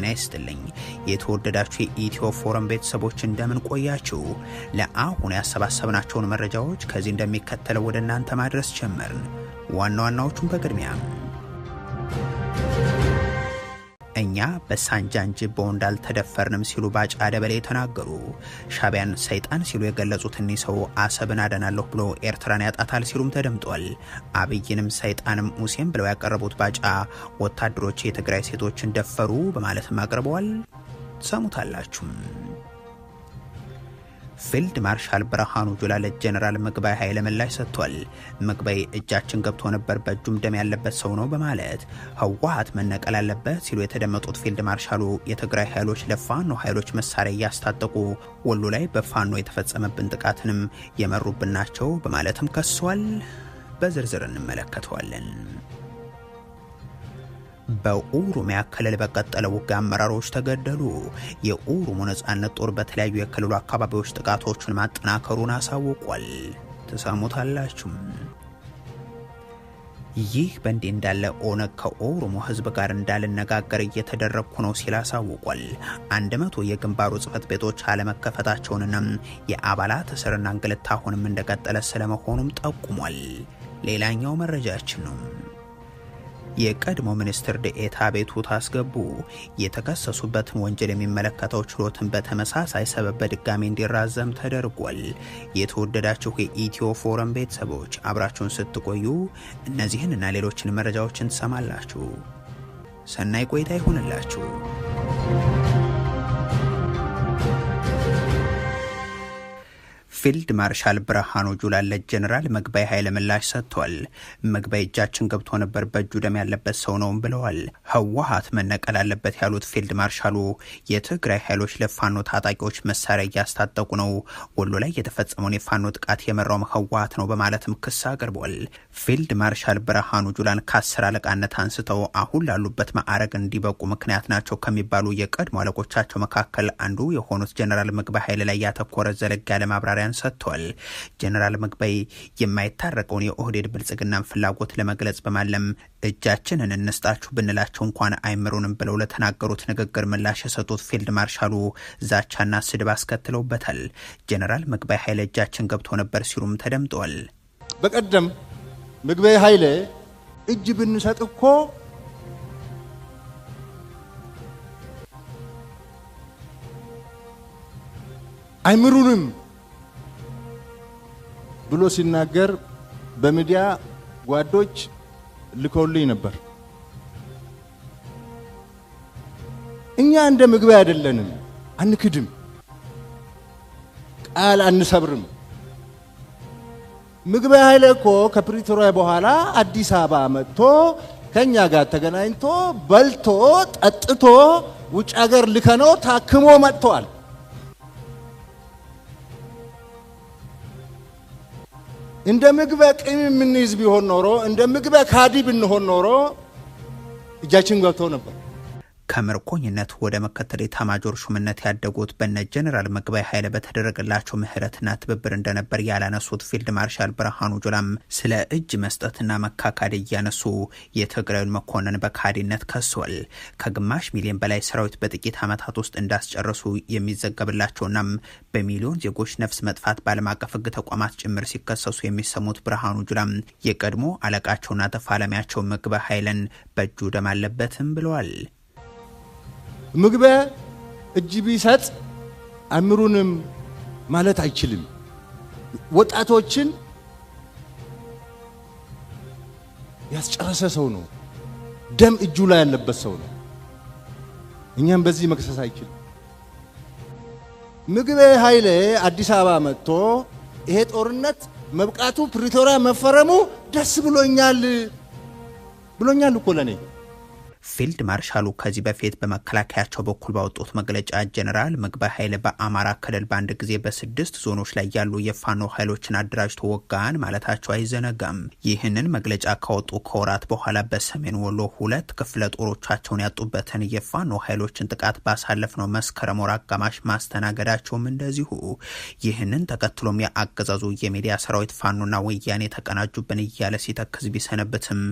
ጤና ይስጥልኝ የተወደዳችሁ የኢትዮ ፎረም ቤተሰቦች እንደምን ቆያችሁ? ለአሁን ያሰባሰብናቸውን መረጃዎች ከዚህ እንደሚከተለው ወደ እናንተ ማድረስ ጀመርን። ዋና ዋናዎቹን በቅድሚያ እኛ በሳንጃንጅ ቦንድ አልተደፈርንም ሲሉ ባጫ ደበሌ ተናገሩ። ሻቢያን ሰይጣን ሲሉ የገለጹት እኒህ ሰው አሰብን አደናለሁ ብሎ ኤርትራን ያጣታል ሲሉም ተደምጧል። አብይንም ሰይጣንም ሙሴም ብለው ያቀረቡት ባጫ ወታደሮች የትግራይ ሴቶችን ደፈሩ በማለትም አቅርበዋል። ሰሙታላችሁ። ፊልድ ማርሻል ብርሃኑ ጁላ ለጀነራል ምግባይ ኃይለ ምላሽ ሰጥቷል። ምግባይ እጃችን ገብቶ ነበር በእጁም ደም ያለበት ሰው ነው በማለት ህወሓት መነቀል አለበት ሲሉ የተደመጡት ፊልድ ማርሻሉ የትግራይ ኃይሎች ለፋኖ ኃይሎች መሳሪያ እያስታጠቁ ወሎ ላይ በፋኖ የተፈጸመብን ጥቃትንም የመሩብን ናቸው በማለትም ከሷል። በዝርዝር እንመለከተዋለን። በኦሮሚያ ክልል በቀጠለው ውጊያ አመራሮች ተገደሉ። የኦሮሞ ነጻነት ጦር በተለያዩ የክልሉ አካባቢዎች ጥቃቶችን ማጠናከሩን አሳውቋል። ተሰሙታላችሁ። ይህ በእንዲህ እንዳለ ኦነግ ከኦሮሞ ህዝብ ጋር እንዳልነጋገር እየተደረግኩ ነው ሲል አሳውቋል። 100 የግንባሩ ጽህፈት ቤቶች አለመከፈታቸውንና የአባላት እስርና እንግልት አሁንም እንደቀጠለ ስለመሆኑም ጠቁሟል። ሌላኛው መረጃችን ነው። የቀድሞ ሚኒስትር ዴኤታ ቤቱታ አስገቡ። የተከሰሱበትን ወንጀል የሚመለከተው ችሎትን በተመሳሳይ ሰበብ በድጋሚ እንዲራዘም ተደርጓል። የተወደዳችሁ የኢትዮ ፎረም ቤተሰቦች አብራችሁን ስትቆዩ እነዚህን እና ሌሎችን መረጃዎችን ትሰማላችሁ። ሰናይ ቆይታ ይሁንላችሁ። ፊልድ ማርሻል ብርሃኑ ጁላ ለጀነራል ምግባይ ኃይለ ምላሽ ሰጥቷል። ምግባይ እጃችን ገብቶ ነበር በእጁ ደም ያለበት ሰው ነው ብለዋል። ህወሓት መነቀል አለበት ያሉት ፊልድ ማርሻሉ የትግራይ ኃይሎች ለፋኖ ታጣቂዎች መሳሪያ እያስታጠቁ ነው፣ ወሎ ላይ የተፈጸመውን የፋኖ ጥቃት የመራው ህወሓት ነው በማለትም ክስ አቅርቧል። ፊልድ ማርሻል ብርሃኑ ጁላን ከ10 አለቃነት አንስተው አሁን ላሉበት ማዕረግ እንዲበቁ ምክንያት ናቸው ከሚባሉ የቀድሞ አለቆቻቸው መካከል አንዱ የሆኑት ጀነራል ምግባይ ኃይለ ላይ ያተኮረ ዘለግ ያለ ማብራሪያ ሰጥቷል። ጀነራል ምግባይ የማይታረቀውን የኦህዴድ ብልጽግናን ፍላጎት ለመግለጽ በማለም እጃችንን እንስጣችሁ ብንላቸው እንኳን አይምሩንም ብለው ለተናገሩት ንግግር ምላሽ የሰጡት ፊልድ ማርሻሉ ዛቻና ስድብ አስከትለውበታል። ጀነራል ምግባይ ኃይለ እጃችን ገብቶ ነበር ሲሉም ተደምጧል። በቀደም ምግባይ ኃይለ እጅ ብንሰጥ እኮ አይምሩንም ብሎ ሲናገር በሚዲያ ጓዶች ልኮልኝ ነበር። እኛ እንደ ምግባይ አይደለንም፣ አንክድም፣ ቃል አንሰብርም። ምግባይ ኃይለ እኮ ከፕሪቶሪያ በኋላ አዲስ አበባ መጥቶ ከኛ ጋር ተገናኝቶ በልቶ ጠጥቶ ውጭ ሀገር ልከነው ታክሞ መጥቷል። እንደ ምግባይ ቂም የምንይዝ ቢሆን ኖሮ እንደ ምግባይ ካዲ ብንሆን ኖሮ እጃችን ገብቶ ነበር። ከምርኮኝነት ወደ ምክትል ኤታማዦር ሹምነት ያደጉት በነ ጀነራል ምግባይ ኃይለ በተደረገላቸው ምህረትና ትብብር እንደነበር ያላነሱት ፊልድ ማርሻል ብርሃኑ ጁላም ስለ እጅ መስጠትና መካካድ እያነሱ የትግራዩን መኮንን በካዲነት ከሷል። ከግማሽ ሚሊዮን በላይ ሰራዊት በጥቂት ዓመታት ውስጥ እንዳስጨረሱ የሚዘገብላቸውናም በሚሊዮን ዜጎች ነፍስ መጥፋት በዓለም አቀፍ ሕግ ተቋማት ጭምር ሲከሰሱ የሚሰሙት ብርሃኑ ጁላም የቀድሞ አለቃቸውና ተፋላሚያቸው ምግባይ ኃይለን በእጁ ደም አለበትም ብለዋል። ምግባይ እጅ ቢሰጥ አምሩንም ማለት አይችልም። ወጣቶችን ያስጨረሰ ሰው ነው። ደም እጁ ላይ ያለበት ሰው ነው። እኛም በዚህ መክሰስ አይችልም። ምግባይ ኃይለ አዲስ አበባ መጥቶ ይሄ ጦርነት መብቃቱ ፕሪቶሪያ መፈረሙ ደስ ብሎኛል እኮ ለኔ። ፊልድ ማርሻሉ ከዚህ በፊት በመከላከያቸው በኩል ባወጡት መግለጫ ጀነራል ምግባይ ኃይለ በአማራ ክልል በአንድ ጊዜ በ6 ዞኖች ላይ ያሉ የፋኖ ኃይሎችን አደራጅቶ ወጋን ማለታቸው አይዘነጋም። ይህንን መግለጫ ካወጡ ከወራት በኋላ በሰሜን ወሎ 2 ክፍለ ጦሮቻቸውን ያጡበትን የፋኖ ኃይሎችን ጥቃት ባሳለፍነው መስከረም ወር አጋማሽ ማስተናገዳቸውም እንደዚሁ። ይህንን ተከትሎም የአገዛዙ የሚዲያ ሰራዊት ፋኖና ወያኔ ተቀናጁብን እያለ ሲተክዝ ቢሰነበትም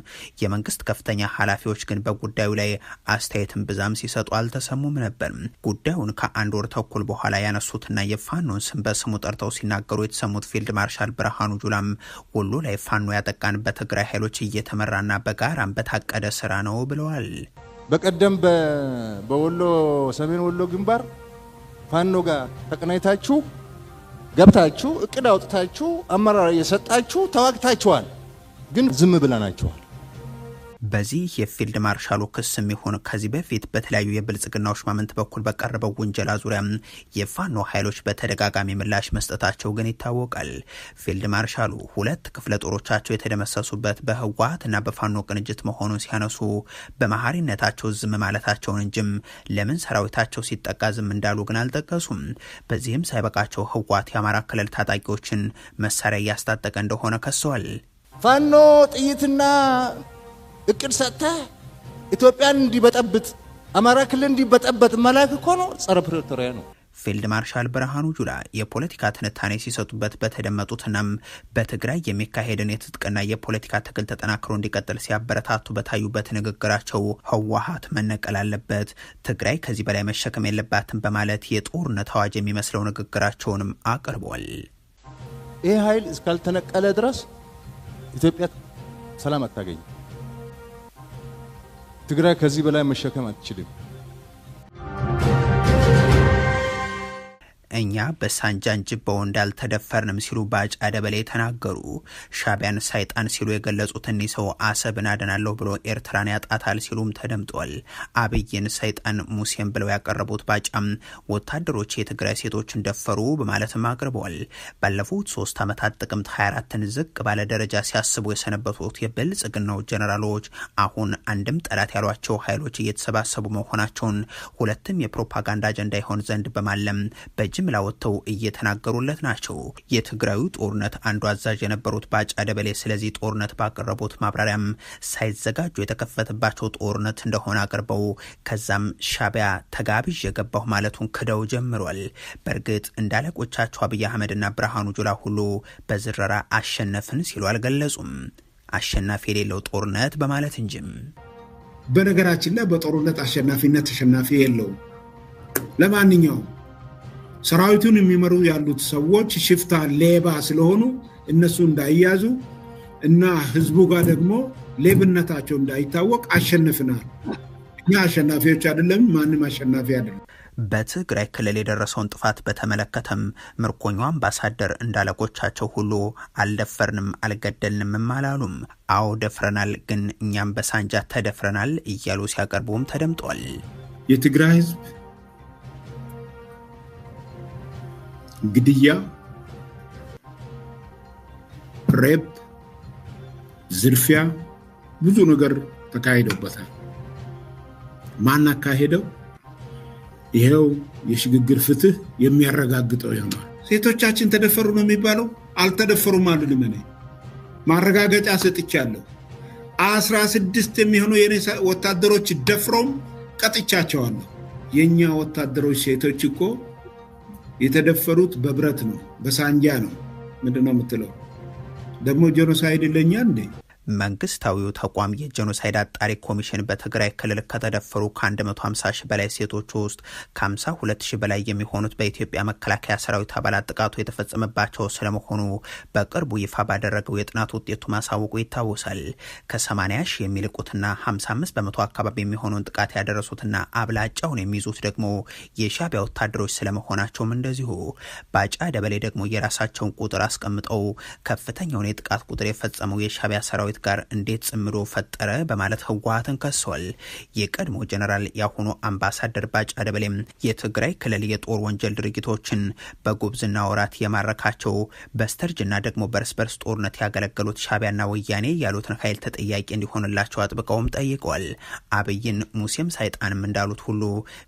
የመንግስት ከፍተኛ ኃላፊዎች ግን በጉዳዩ በጉዳዩ ላይ አስተያየትን ብዛም ሲሰጡ አልተሰሙም ነበር። ጉዳዩን ከአንድ ወር ተኩል በኋላ ያነሱትና የፋኖን ስም በስሙ ጠርተው ሲናገሩ የተሰሙት ፊልድ ማርሻል ብርሃኑ ጁላም ወሎ ላይ ፋኖ ያጠቃን በትግራይ ኃይሎች እየተመራና በጋራም በታቀደ ስራ ነው ብለዋል። በቀደም በወሎ ሰሜን ወሎ ግንባር ፋኖ ጋር ተቀናይታችሁ ገብታችሁ እቅድ አውጥታችሁ አመራር እየሰጣችሁ ተዋግታችኋል፣ ግን ዝም ብለናችኋል። በዚህ የፊልድ ማርሻሉ ክስም ይሁን ከዚህ በፊት በተለያዩ የብልጽግናው ሹማምንት በኩል በቀረበው ውንጀላ ዙሪያ የፋኖ ኃይሎች በተደጋጋሚ ምላሽ መስጠታቸው ግን ይታወቃል። ፊልድ ማርሻሉ ሁለት ክፍለ ጦሮቻቸው የተደመሰሱበት በህወሓትና በፋኖ ቅንጅት መሆኑን ሲያነሱ በመሐሪነታቸው ዝም ማለታቸውን እንጂም ለምን ሰራዊታቸው ሲጠቃ ዝም እንዳሉ ግን አልጠቀሱም። በዚህም ሳይበቃቸው ህወሓት የአማራ ክልል ታጣቂዎችን መሳሪያ እያስታጠቀ እንደሆነ ከሰዋል። ፋኖ ጥይትና እቅድ ሰጥታ ኢትዮጵያን እንዲበጠብጥ አማራ ክልል እንዲበጠብጥ መላክ እኮ ነው፣ ጸረ ፕሪቶሪያ ነው። ፊልድ ማርሻል ብርሃኑ ጁላ የፖለቲካ ትንታኔ ሲሰጡበት በተደመጡትናም በትግራይ የሚካሄድን የትጥቅና የፖለቲካ ትግል ተጠናክሮ እንዲቀጥል ሲያበረታቱ በታዩበት ንግግራቸው ህወሓት መነቀል አለበት፣ ትግራይ ከዚህ በላይ መሸከም የለባትም በማለት የጦርነት አዋጅ የሚመስለው ንግግራቸውንም አቅርበዋል። ይሄ ኃይል እስካልተነቀለ ድረስ ኢትዮጵያ ሰላም አታገኝ። ትግራይ ከዚህ በላይ መሸከም አትችልም። እኛ በሳንጃን ጅበው እንዳልተደፈርንም ሲሉ ባጫ ደበሌ ተናገሩ። ሻቢያን ሰይጣን ሲሉ የገለጹት እኒህ ሰው አሰብን አድናለሁ ብሎ ኤርትራን ያጣታል ሲሉም ተደምጧል። አብይን ሰይጣን ሙሴን ብለው ያቀረቡት ባጫም ወታደሮች የትግራይ ሴቶችን ደፈሩ በማለትም አቅርበዋል። ባለፉት 3 ዓመታት ጥቅምት 24ን ዝቅ ባለ ደረጃ ሲያስቡ የሰነበቱት የብልጽግናው ጀነራሎች አሁን አንድም ጠላት ያሏቸው ኃይሎች እየተሰባሰቡ መሆናቸውን ሁለትም የፕሮፓጋንዳ አጀንዳ ይሆን ዘንድ በማለም ጅምላ ወጥተው እየተናገሩለት ናቸው። የትግራዩ ጦርነት አንዱ አዛዥ የነበሩት ባጫ ደበሌ ስለዚህ ጦርነት ባቀረቡት ማብራሪያም ሳይዘጋጁ የተከፈተባቸው ጦርነት እንደሆነ አቅርበው ከዛም ሻቢያ ተጋብዥ የገባሁ ማለቱን ክደው ጀምሯል። በእርግጥ እንዳለቆቻቸው አብይ አህመድና ብርሃኑ ጁላ ሁሉ በዝረራ አሸነፍን ሲሉ አልገለጹም። አሸናፊ የሌለው ጦርነት በማለት እንጂም። በነገራችን ላይ በጦርነት አሸናፊነት ተሸናፊ የለውም። ለማንኛውም ሰራዊቱን የሚመሩ ያሉት ሰዎች ሽፍታ ሌባ ስለሆኑ እነሱ እንዳይያዙ እና ህዝቡ ጋር ደግሞ ሌብነታቸው እንዳይታወቅ አሸንፈናል። እኛ አሸናፊዎች አይደለም፣ ማንም አሸናፊ አይደለም። በትግራይ ክልል የደረሰውን ጥፋት በተመለከተም ምርኮኛው አምባሳደር እንዳለቆቻቸው ሁሉ አልደፈርንም አልገደልንም አላሉም። አዎ ደፍረናል፣ ግን እኛም በሳንጃ ተደፍረናል እያሉ ሲያቀርቡም ተደምጧል። የትግራይ ህዝብ ግድያ፣ ሬፕ፣ ዝርፊያ ብዙ ነገር ተካሂዶበታል። ማን አካሄደው? ይሄው የሽግግር ፍትህ የሚያረጋግጠው ይሆናል። ሴቶቻችን ተደፈሩ ነው የሚባለው? አልተደፈሩም አሉንም። እኔ ማረጋገጫ ሰጥቻለሁ። 16 የሚሆኑ የኔ ወታደሮች ደፍሮም ቀጥቻቸዋለሁ። የኛ ወታደሮች ሴቶች እኮ የተደፈሩት በብረት ነው፣ በሳንጃ ነው። ምንድነው የምትለው? ደግሞ ጄኖሳይድ ለኛ እንዴ? መንግስታዊው ተቋም የጄኖሳይድ አጣሪ ኮሚሽን በትግራይ ክልል ከተደፈሩ ከ150 ሺህ በላይ ሴቶች ውስጥ ከ52 ሺህ በላይ የሚሆኑት በኢትዮጵያ መከላከያ ሰራዊት አባላት ጥቃቱ የተፈጸመባቸው ስለመሆኑ በቅርቡ ይፋ ባደረገው የጥናት ውጤቱ ማሳወቁ ይታወሳል። ከ80 ሺህ የሚልቁትና 55 በመቶ አካባቢ የሚሆኑን ጥቃት ያደረሱትና አብላጫውን የሚይዙት ደግሞ የሻቢያ ወታደሮች ስለመሆናቸውም እንደዚሁ። ባጫ ደበሌ ደግሞ የራሳቸውን ቁጥር አስቀምጠው ከፍተኛውን የጥቃት ቁጥር የፈጸመው የሻቢያ ሰራዊት ጋር እንዴት ጽምዶ ፈጠረ በማለት ህወሓትን ከሰዋል። የቀድሞ ጀነራል ያሁኑ አምባሳደር ባጫ ደበሌም የትግራይ ክልል የጦር ወንጀል ድርጊቶችን በጉብዝና ወራት የማረካቸው በስተርጅና ደግሞ በርስ በርስ ጦርነት ያገለገሉት ሻቢያና ወያኔ ያሉትን ኃይል ተጠያቂ እንዲሆንላቸው አጥብቀውም ጠይቀዋል። አብይን ሙሴም ሰይጣንም እንዳሉት ሁሉ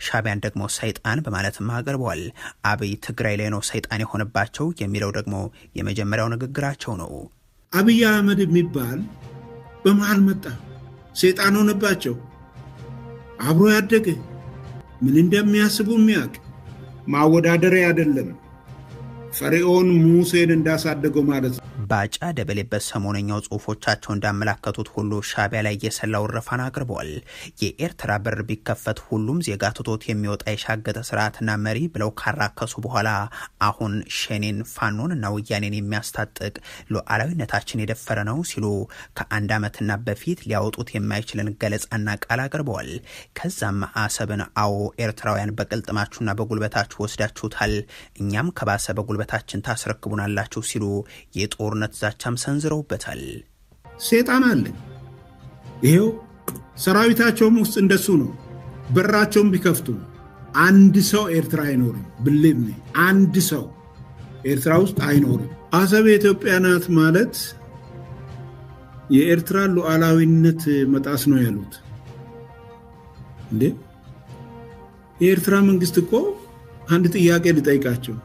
ሻቢያን ደግሞ ሰይጣን በማለትም አቅርበዋል። አብይ ትግራይ ላይ ነው ሰይጣን የሆነባቸው የሚለው ደግሞ የመጀመሪያው ንግግራቸው ነው። አብይ አህመድ የሚባል በመሃል መጣ፣ ሰይጣን ሆነባቸው። አብሮ ያደገ ምን እንደሚያስቡ የሚያውቅ ማወዳደሪያ አይደለም። ፈርዖን ሙሴን እንዳሳደገው ማለት ነው። ባጫ ደበሌ በሰሞነኛው ጽሁፎቻቸው እንዳመላከቱት ሁሉ ሻዕቢያ ላይ የሰላ ወረፋን አቅርበዋል። የኤርትራ በር ቢከፈት ሁሉም ዜጋ ትቶት የሚወጣ የሻገተ ስርዓትና መሪ ብለው ካራከሱ በኋላ አሁን ሸኔን ፋኖንና ወያኔን የሚያስታጥቅ ሉዓላዊነታችን የደፈረ ነው ሲሉ ከአንድ ዓመትና በፊት ሊያወጡት የማይችልን ገለጻና ቃል አቅርበዋል። ከዛም አሰብን አዎ ኤርትራውያን በቅልጥማችሁና በጉልበታችሁ ወስዳችሁታል፣ እኛም ከባሰ በጉልበታችን ታስረክቡናላችሁ ሲሉ የጦርነት ዛቻም ሰንዝረውበታል። ሴጣን አለ። ይሄው ሰራዊታቸውም ውስጥ እንደሱ ነው። በራቸውም ቢከፍቱ አንድ ሰው ኤርትራ አይኖርም። ብልም አንድ ሰው ኤርትራ ውስጥ አይኖርም። አሰብ የኢትዮጵያ ናት ማለት የኤርትራ ሉዓላዊነት መጣስ ነው ያሉት እንዴ? የኤርትራ መንግስት እኮ አንድ ጥያቄ ልጠይቃቸው።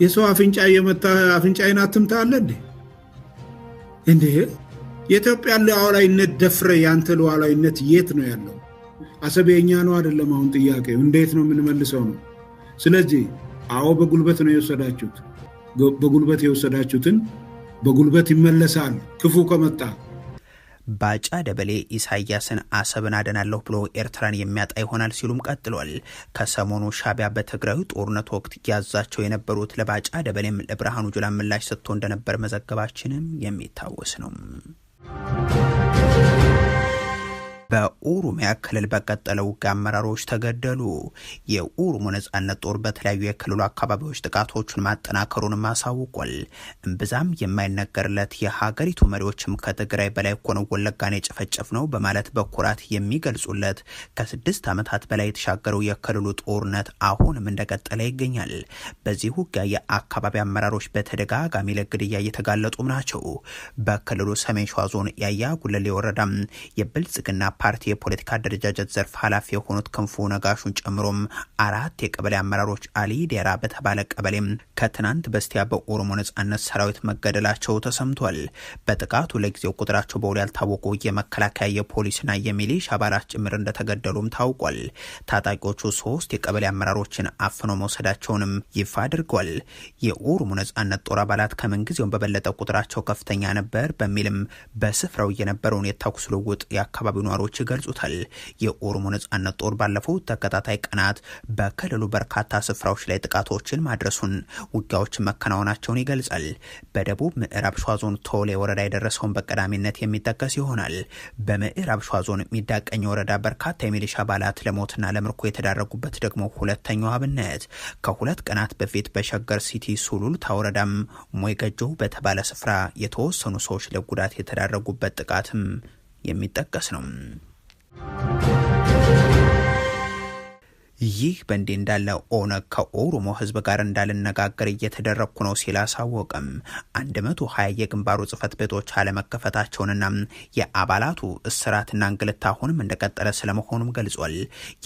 የሰው አፍንጫ የመታ አፍንጫዬን አትምታ አለ እንዴ? የኢትዮጵያ ሉዓላዊነት ደፍረ ያንተ ሉዓላዊነት የት ነው ያለው? አሰብ የኛ ነው አይደለም? አሁን ጥያቄው እንዴት ነው የምንመልሰው ነው። ስለዚህ አዎ በጉልበት ነው የወሰዳችሁት። በጉልበት የወሰዳችሁትን በጉልበት ይመለሳል ክፉ ከመጣ። ባጫ ደበሌ ኢሳያስን አሰብን አደናለሁ ብሎ ኤርትራን የሚያጣ ይሆናል ሲሉም ቀጥሏል። ከሰሞኑ ሻዕቢያ በትግራዩ ጦርነት ወቅት ያዛቸው የነበሩት ለባጫ ደበሌም ለብርሃኑ ጁላ ምላሽ ሰጥቶ እንደነበር መዘገባችንም የሚታወስ ነው። በኦሮሚያ ክልል በቀጠለው አመራሮች ተገደሉ። የኦሮሞ ነጻነት ጦር በተለያዩ የክልሉ አካባቢዎች ጥቃቶችን ማጠናከሩን ማሳውቋል። እምብዛም የማይነገርለት የሀገሪቱ መሪዎችም ከትግራይ በላይ ሆነው ወለጋን የጨፈጨፍ ነው በማለት በኩራት የሚገልጹለት ከ6 ዓመታት በላይ የተሻገረው የክልሉ ጦርነት አሁንም እንደቀጠለ ይገኛል። በዚህ ውጊያ የአካባቢ አመራሮች በተደጋጋሚ ለግድያ እየተጋለጡም ናቸው። በክልሉ ሰሜን ሸዋ ዞን ያያ ጉለሌ ወረዳም የብልጽግና ፓርቲ የፖለቲካ አደረጃጀት ዘርፍ ኃላፊ የሆኑት ክንፉ ነጋሹን ጨምሮም 4 የቀበሌ አመራሮች አሊ ዴራ በተባለ ቀበሌም ከትናንት በስቲያ በኦሮሞ ነጻነት ሰራዊት መገደላቸው ተሰምቷል። በጥቃቱ ለጊዜው ቁጥራቸው በውል ያልታወቁ የመከላከያ የፖሊስና የሚሊሻ አባላት ጭምር እንደተገደሉም ታውቋል። ታጣቂዎቹ 3 የቀበሌ አመራሮችን አፍነው መውሰዳቸውንም ይፋ አድርጓል። የኦሮሞ ነጻነት ጦር አባላት ከምንጊዜውም በበለጠ ቁጥራቸው ከፍተኛ ነበር በሚልም በስፍራው የነበረውን የተኩስ ልውውጥ የአካባቢው ነዋሪዎች ይገልጹታል። የኦሮሞ ነጻነት ጦር ባለፈው ተከታታይ ቀናት በክልሉ በርካታ ስፍራዎች ላይ ጥቃቶችን ማድረሱን፣ ውጊያዎችን መከናወናቸውን ይገልጻል። በደቡብ ምዕራብ ሸዋ ዞን ቶሌ ወረዳ የደረሰውን በቀዳሚነት የሚጠቀስ ይሆናል። በምዕራብ ሸዋ ዞን ሚዳቀኝ ወረዳ በርካታ የሚሊሻ አባላት ለሞትና ለምርኮ የተዳረጉበት ደግሞ ሁለተኛው አብነት። ከ2 ቀናት በፊት በሸገር ሲቲ ሱሉልታ ወረዳም ሞይገጆ በተባለ ስፍራ የተወሰኑ ሰዎች ለጉዳት የተዳረጉበት ጥቃትም የሚጠቀስ ነው። ይህ በእንዲህ እንዳለ ኦነግ ከኦሮሞ ህዝብ ጋር እንዳልነጋገር እየተደረግኩ ነው ሲል አሳወቀም። 120 የግንባሩ ጽህፈት ቤቶች አለመከፈታቸውንና የአባላቱ እስራትና እንግልት አሁንም እንደቀጠለ ስለመሆኑም ገልጿል።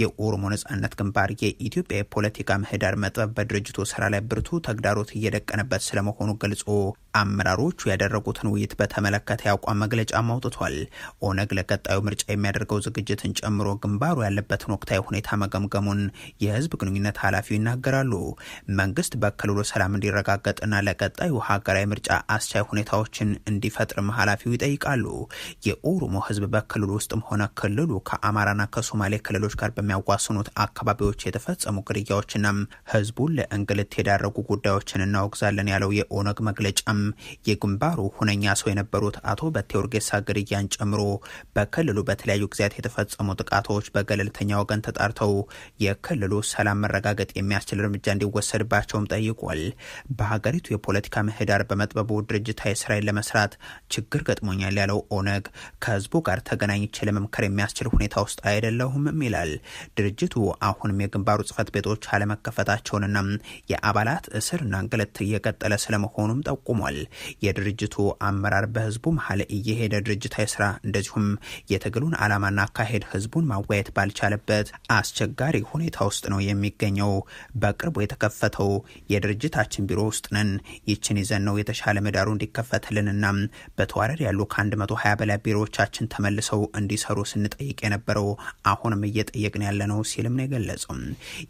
የኦሮሞ ነጻነት ግንባር የኢትዮጵያ የፖለቲካ ምህዳር መጥበብ በድርጅቱ ስራ ላይ ብርቱ ተግዳሮት እየደቀነበት ስለመሆኑ ገልጾ አመራሮቹ ያደረጉትን ውይይት በተመለከተ ያቋም መግለጫ አውጥቷል። ኦነግ ለቀጣዩ ምርጫ የሚያደርገው ዝግጅትን ጨምሮ ግንባሩ ያለበትን ወቅታዊ ሁኔታ መገምገሙን የህዝብ ግንኙነት ኃላፊው ይናገራሉ። መንግስት በክልሉ ሰላም እንዲረጋገጥና ለቀጣዩ ሀገራዊ ምርጫ አስቻይ ሁኔታዎችን እንዲፈጥርም ኃላፊው ይጠይቃሉ። የኦሮሞ ህዝብ በክልሉ ውስጥም ሆነ ክልሉ ከአማራና ከሶማሌ ክልሎች ጋር በሚያዋስኑት አካባቢዎች የተፈጸሙ ግድያዎችና ህዝቡን ለእንግልት የዳረጉ ጉዳዮችን እናወግዛለን ያለው የኦነግ መግለጫም የግንባሩ ሁነኛ ሰው የነበሩት አቶ በቴ ኡርጌሳ ግድያን ጨምሮ በክልሉ በተለያዩ ጊዜያት የተፈጸሙ ጥቃቶች በገለልተኛ ወገን ተጣርተው የክልሉ ሰላም መረጋገጥ የሚያስችል እርምጃ እንዲወሰድባቸውም ጠይቋል። በሀገሪቱ የፖለቲካ ምህዳር በመጥበቡ ድርጅታዊ ስራን ለመስራት ችግር ገጥሞኛል ያለው ኦነግ ከህዝቡ ጋር ተገናኝቼ ለመምከር የሚያስችል ሁኔታ ውስጥ አይደለሁም ይላል። ድርጅቱ አሁንም የግንባሩ ጽህፈት ቤቶች አለመከፈታቸውንና የአባላት እስርና እንግልት እየቀጠለ ስለመሆኑም ጠቁሟል። ተጠቅሟል። የድርጅቱ አመራር በህዝቡ መሀል እየሄደ ድርጅታዊ ስራ እንደዚሁም የትግሉን ዓላማና አካሄድ ህዝቡን ማወያየት ባልቻለበት አስቸጋሪ ሁኔታ ውስጥ ነው የሚገኘው። በቅርቡ የተከፈተው የድርጅታችን ቢሮ ውስጥ ነን። ይችን ይዘን ነው የተሻለ ምህዳሩ እንዲከፈትልንና በተዋረድ ያሉ ከ120 በላይ ቢሮዎቻችን ተመልሰው እንዲሰሩ ስንጠይቅ የነበረው አሁንም እየጠየቅን ያለነው ሲልም ነው የገለጸው።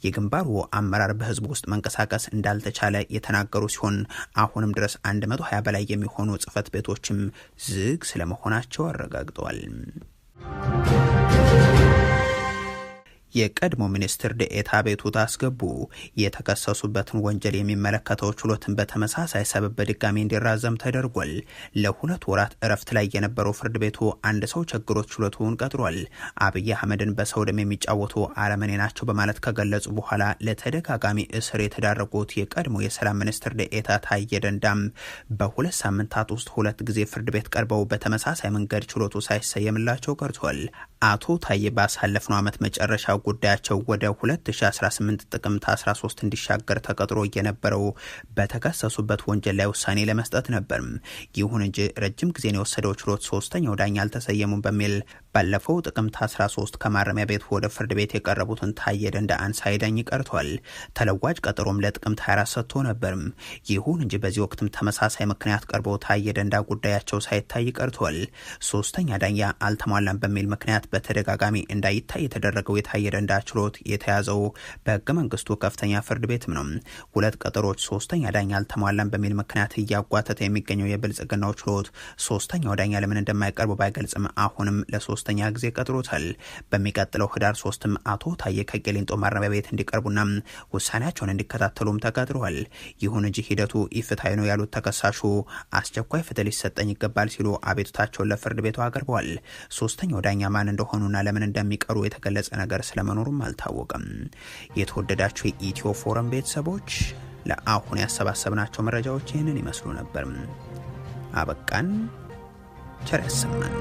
የግንባሩ አመራር በህዝቡ ውስጥ መንቀሳቀስ እንዳልተቻለ የተናገሩ ሲሆን አሁንም ድረስ 120 በላይ የሚሆኑ ጽህፈት ቤቶችም ዝግ ስለመሆናቸው አረጋግጠዋል። የቀድሞ ሚኒስትር ዴኤታ ቤቱታ አስገቡ። የተከሰሱበትን ወንጀል የሚመለከተው ችሎትን በተመሳሳይ ሰበብ በድጋሚ እንዲራዘም ተደርጓል። ለ2 ወራት እረፍት ላይ የነበረው ፍርድ ቤቱ አንድ ሰው ቸግሮት ችሎቱን ቀጥሯል። አብይ አህመድን በሰው ደም የሚጫወቱ አረመኔ ናቸው በማለት ከገለጹ በኋላ ለተደጋጋሚ እስር የተዳረጉት የቀድሞ የሰላም ሚኒስትር ዴኤታ ታዬ ደንዳም በ2 ሳምንታት ውስጥ 2 ጊዜ ፍርድ ቤት ቀርበው በተመሳሳይ መንገድ ችሎቱ ሳይሰየምላቸው ቀርቷል። አቶ ታዬ ባሳለፍነው ዓመት መጨረሻ ጉዳያቸው ወደ 2018 ጥቅምት 13 እንዲሻገር ተቀጥሮ የነበረው በተከሰሱበት ወንጀል ላይ ውሳኔ ለመስጠት ነበር። ይሁን እንጂ ረጅም ጊዜን የወሰደው ችሎት ሶስተኛው ዳኛ አልተሰየሙም በሚል ባለፈው ጥቅምት 13 ከማረሚያ ቤት ወደ ፍርድ ቤት የቀረቡትን ታዬ ደንዳን ሳይዳኝ ቀርቷል። ተለዋጭ ቀጠሮም ለጥቅምት 24 ሰጥቶ ነበር። ይሁን እንጂ በዚህ ወቅትም ተመሳሳይ ምክንያት ቀርበው ታዬ ደንዳ ጉዳያቸው ሳይታይ ቀርቷል። ሶስተኛ ዳኛ አልተሟላም በሚል ምክንያት በተደጋጋሚ እንዳይታይ የተደረገው የታዬ ደንዳ ችሎት የተያዘው በህገ መንግስቱ ከፍተኛ ፍርድ ቤትም ነው። 2 ቀጠሮች ሶስተኛ ዳኛ አልተሟላም በሚል ምክንያት እያጓተተ የሚገኘው የብልጽግናው ችሎት ሶስተኛው ዳኛ ለምን እንደማይቀርቡ ባይገልጽም አሁንም ለሶስተኛ ጊዜ ቀጥሮታል። በሚቀጥለው ህዳር 3ም አቶ ታዬ ከቂሊንጦ ማረሚያ ቤት እንዲቀርቡና ውሳኔያቸውን እንዲከታተሉም ተቀጥረዋል። ይሁን እንጂ ሂደቱ ኢፍትሐዊ ነው ያሉት ተከሳሹ አስቸኳይ ፍትህ ሊሰጠኝ ይገባል ሲሉ አቤቱታቸውን ለፍርድ ቤቱ አቅርበዋል። ሶስተኛው ዳኛ ማን እንደሆኑና ለምን እንደሚቀሩ የተገለጸ ነገር ስለመኖሩም አልታወቀም። የተወደዳችሁ የኢትዮ ፎረም ቤተሰቦች ለአሁን ያሰባሰብናቸው መረጃዎች ይህንን ይመስሉ ነበር። አበቃን። ቸር ያሰማን።